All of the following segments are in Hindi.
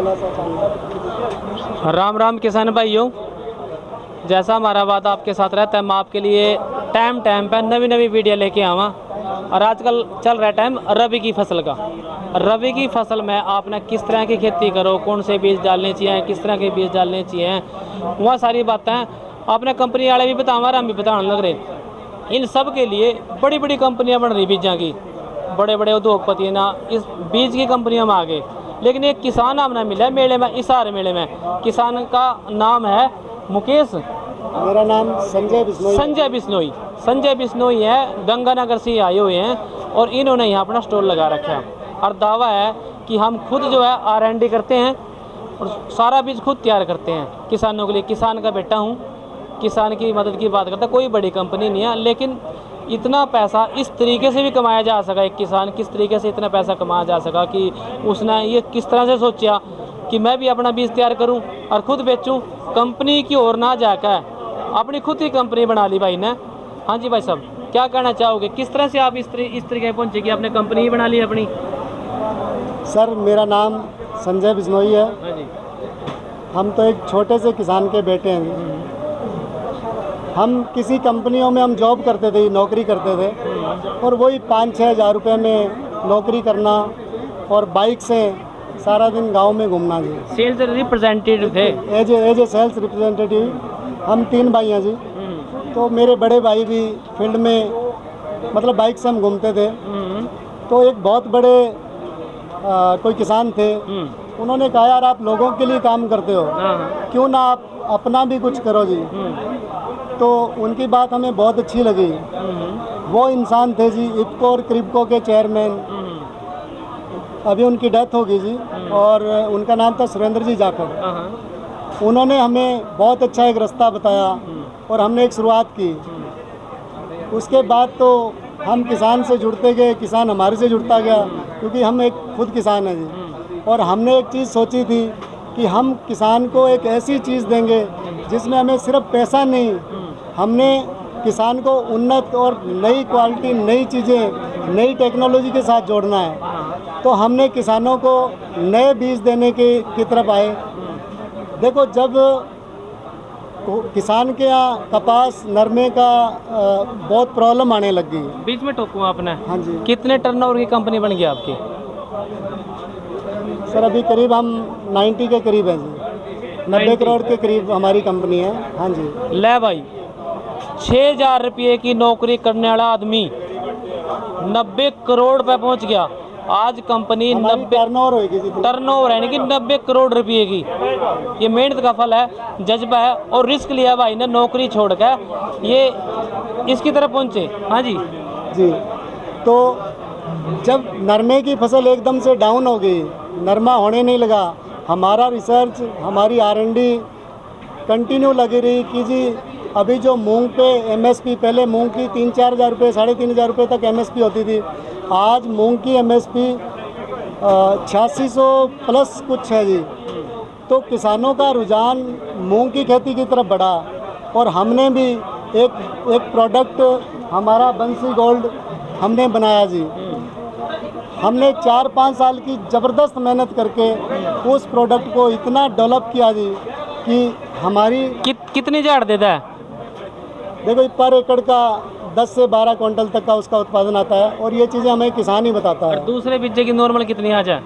कहना चाहूँगा। राम राम किसान भाइयों, जैसा हमारा वादा आपके साथ रहता है, मैं आपके लिए टाइम पे नवी नवी वीडियो लेके आवा। और आजकल चल रहा है टाइम रबी की फसल का। रबी की फसल में आपने किस तरह की खेती करो, कौन से बीज डालने चाहिए, किस तरह के बीज डालने चाहिए, वह सारी बातें आपने कंपनी वाले भी बतावा और हम भी बताने लग रहे। इन सब के लिए बड़ी बड़ी कंपनियां बन रही बीजा की, बड़े बड़े उद्योगपति ना इस बीज की कंपनियों में आ गए। लेकिन एक किसान हमने मिला मेले में, इस सारे मेले में। किसान का नाम है मुकेश। मेरा नाम संजय बिश्नोई। संजय बिश्नोई है, गंगानगर से आए हुए हैं और इन्होंने यहाँ अपना स्टॉल लगा रखा है। और दावा है कि हम खुद जो है R&D करते हैं और सारा बीज खुद तैयार करते हैं किसानों के लिए। किसान का बेटा हूँ, किसान की मदद की बात करता। कोई बड़ी कंपनी नहीं है, लेकिन इतना पैसा इस तरीके से भी कमाया जा सका। एक किसान किस तरीके से इतना पैसा कमाया जा सका कि उसने ये किस तरह से सोचा कि मैं भी अपना बीज तैयार करूं और खुद बेचूं, कंपनी की ओर ना जाकर अपनी खुद ही कंपनी बना ली भाई ने। हाँ जी भाई साहब, क्या कहना चाहोगे, किस तरह से आप इस तरीके पहुंचे कि आपने कंपनी ही बना ली अपनी? सर, मेरा नाम संजय बिश्नोई है। हाँ जी। हम तो एक छोटे से किसान के बेटे हैं। हम किसी कंपनियों में हम जॉब करते थे, नौकरी करते थे, और वही 5-6 हज़ार रुपये में नौकरी करना और बाइक से सारा दिन गांव में घूमना जी। सेल्स रिप्रेजेंटेटिव थे? As a sales representative. हम 3 भाई हैं जी। तो मेरे बड़े भाई भी फील्ड में मतलब बाइक से हम घूमते थे। तो एक बहुत बड़े कोई किसान थे, उन्होंने कहा यार आप लोगों के लिए काम करते हो, क्यों ना आप अपना भी कुछ करो जी। तो उनकी बात हमें बहुत अच्छी लगी। वो इंसान थे जी इफ्को और क्रिप्को के चेयरमैन, अभी उनकी डेथ हो गई जी, और उनका नाम था सुरेंद्र जी जाखड़। उन्होंने हमें बहुत अच्छा एक रास्ता बताया और हमने एक शुरुआत की। उसके बाद तो हम किसान से जुड़ते गए, किसान हमारे से जुड़ता गया, क्योंकि हम एक खुद किसान हैं जी। और हमने एक चीज़ सोची थी कि हम किसान को एक ऐसी चीज़ देंगे जिसमें हमें सिर्फ पैसा नहीं, हमने किसान को उन्नत और नई क्वालिटी, नई चीज़ें, नई टेक्नोलॉजी के साथ जोड़ना है। तो हमने किसानों को नए बीज देने की तरफ आए। देखो, जब किसान के यहाँ कपास, नरमे का बहुत प्रॉब्लम आने लग गई। बीच में टोकूँ आपने? हाँ जी। कितने टर्नओवर की कंपनी बन गई आपकी? सर, अभी करीब हम 90 के करीब हैं जी। 90 करोड़ के करीब हमारी कंपनी है। हाँ जी। ले भाई, 6,000 रुपये की नौकरी करने वाला आदमी 90 करोड़ पे पहुंच गया। आज कंपनी 90 टर्नओवर होगी जी। टर्नओवर है कि 90 करोड़ रुपये की। ये मेहनत का फल है, जज्बा है और रिस्क लिया भाई ने, नौकरी छोड़कर ये इसकी तरफ पहुंचे। हाँ जी जी। तो जब नरमे की फसल एकदम से डाउन हो गई, नरमा होने नहीं लगा, हमारा रिसर्च, हमारी R&D कंटिन्यू लगी रही कि जी अभी जो मूंग पे MSP, पहले मूंग की 3-4 हज़ार रुपये, 3,500 रुपये तक MSP होती थी। आज मूंग की MSP 8600 प्लस कुछ है जी। तो किसानों का रुझान मूंग की खेती की तरफ बढ़ा और हमने भी एक प्रोडक्ट, हमारा बंसी गोल्ड हमने बनाया जी। हमने 4-5 साल की ज़बरदस्त मेहनत करके उस प्रोडक्ट को इतना डेवलप किया जी कि हमारी कितनी झाड़ देता है? देखो, पर एकड़ का 10 से 12 क्विंटल तक का उसका उत्पादन आता है, और ये चीज़ें हमें किसान ही बताता है। और दूसरे बीजे की नॉर्मल कितनी आ जाए?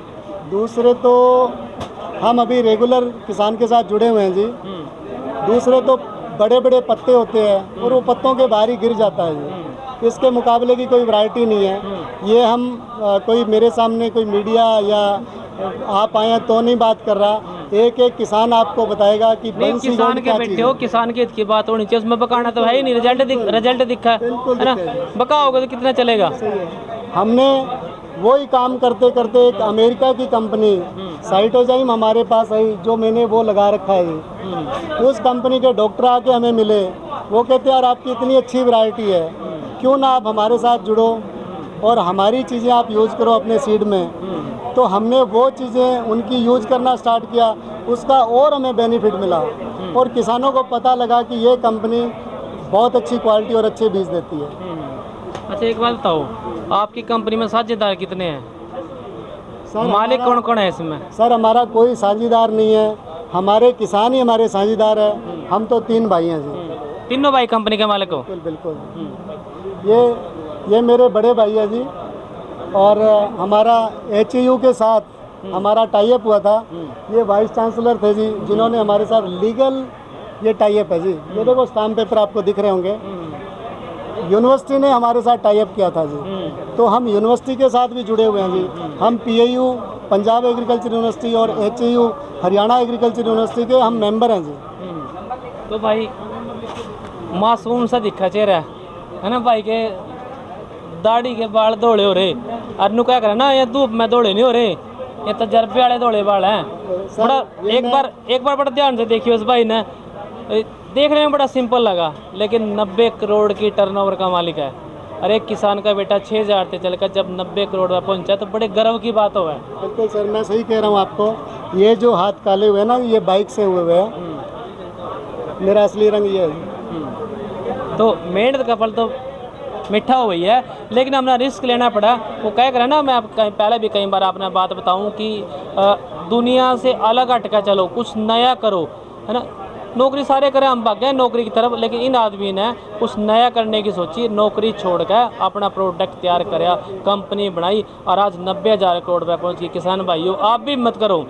दूसरे तो हम अभी रेगुलर किसान के साथ जुड़े हुए हैं जी। दूसरे तो बड़े बड़े पत्ते होते हैं और वो पत्तों के बाहर ही गिर जाता है जी। इसके मुकाबले की कोई वैरायटी नहीं है। ये हम कोई मेरे सामने कोई मीडिया या आप आए हैं तो नहीं बात कर रहा। एक एक किसान आपको बताएगा कि बंसी किसान के बेटे हो, किसान के हित की बात होनी चाहिए, उसमें बकाना तो है ही नहीं। रिजल्ट दिखा है ना, बकाओगे तो कितना चलेगा। हमने वही काम करते करते एक अमेरिका की कंपनी साइटोजाइम हमारे पास आई, जो मैंने वो लगा रखा है। उस कंपनी के डॉक्टर आके हमें मिले, वो कहते यार आपकी इतनी अच्छी वैरायटी है, क्यों ना आप हमारे साथ जुड़ो और हमारी चीज़ें आप यूज़ करो अपने सीड में। तो हमने वो चीज़ें उनकी यूज़ करना स्टार्ट किया, उसका और हमें बेनिफिट मिला और किसानों को पता लगा कि ये कंपनी बहुत अच्छी क्वालिटी और अच्छे बीज देती है। अच्छा, एक बात बताओ, आपकी कंपनी में साझेदार कितने हैं? सर, मालिक हमारा- कौन कौन है इसमें? सर हमारा कोई साझीदार नहीं है, हमारे किसान ही हमारे साझीदार है। हम तो 3 भाई हैं जी। तीनों भाई कंपनी के मालिक हो? बिल्कुल बिल्कुल। ये मेरे बड़े भाई है जी। और हमारा HAU के साथ हमारा टाई अप हुआ था। ये वाइस चांसलर थे जी, जिन्होंने हमारे साथ लीगल ये टाई अप है जी। ये देखो स्टाम्प पेपर आपको दिख रहे होंगे। यूनिवर्सिटी ने हमारे साथ टाई अप किया था जी। तो हम यूनिवर्सिटी के साथ भी जुड़े हुए हैं जी। हम PAU पंजाब एग्रीकल्चर यूनिवर्सिटी और HAU हरियाणा एग्रीकल्चर यूनिवर्सिटी के हम मेंबर हैं जी। तो भाई मासूम सा दिखा चेहरा है ना भाई के, दाढ़ी के बाल दौड़े हो रहे। और नु क्या करे ना, ये धूप में दौड़े नहीं हो रहे, ये तजर्बे वाले दौड़े बाल हैं। सर, बड़ा ये एक बार बड़ा ध्यान से देखिए उस भाई ने। देखने में बड़ा सिंपल लगा, लेकिन 90 करोड़ की टर्नओवर का मालिक है। और एक किसान का बेटा 6000 से चलकर जब 90 करोड़ में पहुंचा तो बड़े गर्व की बात हो है। बिल्कुल सर, मैं सही कह रहा हूँ आपको। ये जो हाथ काले हुए ना, ये बाइक से हुए हुए हैं। मेरा असली रंग ये है। तो मेहनत का फल तो मीठा हो गई है, लेकिन हमने रिस्क लेना पड़ा। वो कह कर ना, मैं आप पहले भी कई बार आपने बात बताऊं कि दुनिया से अलग हटकर चलो, कुछ नया करो, है ना। नौकरी सारे करें, हम भाग गए नौकरी की तरफ, लेकिन इन आदमी ने कुछ नया करने की सोची। नौकरी छोड़कर अपना प्रोडक्ट तैयार कराया, कंपनी बनाई और आज 90,000 करोड़ रुपये पहुँच गई। किसान भाइयों, आप भी हिम्मत करो,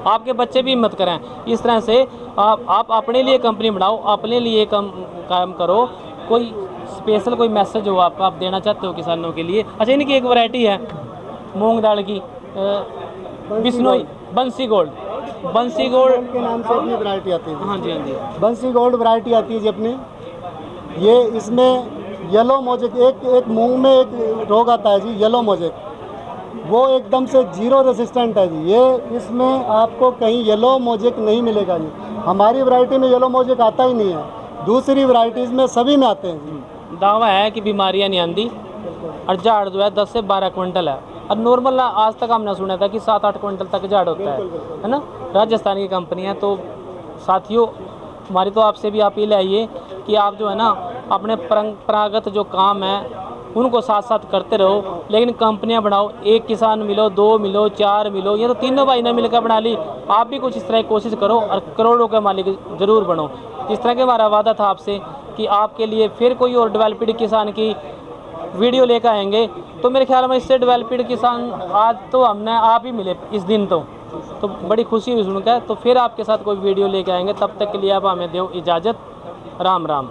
आपके बच्चे भी हिम्मत करें। इस तरह से आप अपने लिए कंपनी बनाओ, अपने लिए काम करो। कोई स्पेशल कोई मैसेज हो आप देना चाहते हो किसानों के लिए? अच्छा, इनकी एक वैरायटी है मूंग दाल की, बिश्नोई, बंसी गोल्ड के नाम से अपनी वैरायटी आती है। हाँ जी, हाँ जी। बंसी गोल्ड वैरायटी आती है जी अपनी। ये इसमें येलो मोजेक, एक मूंग में एक रोग आता है जी, येलो मोजेक। वो एकदम से 0 रेसिस्टेंट है जी। ये इसमें आपको कहीं येलो मोजेक नहीं मिलेगा जी। हमारी वैरायटी में येलो मोजेक आता ही नहीं है, दूसरी वैरायटीज़ में सभी में आते हैं जी। दावा है कि बीमारियां नहीं आती और झाड़ जो है 10 से 12 क्विंटल है। और नॉर्मल आज तक हमने सुना था कि 7-8 क्विंटल तक झाड़ होता है ना। राजस्थान की कंपनी है। तो साथियों, हमारी तो आपसे भी अपील है ये कि आप जो है ना, अपने परंपरागत जो काम है उनको साथ साथ करते रहो, लेकिन कंपनियां बनाओ। एक किसान मिलो, 2 मिलो, 4 मिलो, ये तो तीनों भाई ने मिलकर बना ली। आप भी कुछ इस तरह की कोशिश करो और करोड़ों के मालिक ज़रूर बनो। इस तरह के हमारा वादा था आपसे कि आपके लिए फिर कोई और डेवलप्ड किसान की वीडियो लेकर आएंगे। तो मेरे ख्याल में इससे डेवलप्ड किसान आज तो हमने आप ही मिले इस दिन। तो बड़ी खुशी हुई सुनकर। तो फिर आपके साथ कोई वीडियो लेके आएंगे। तब तक के लिए आप हमें दो इजाज़त। राम राम।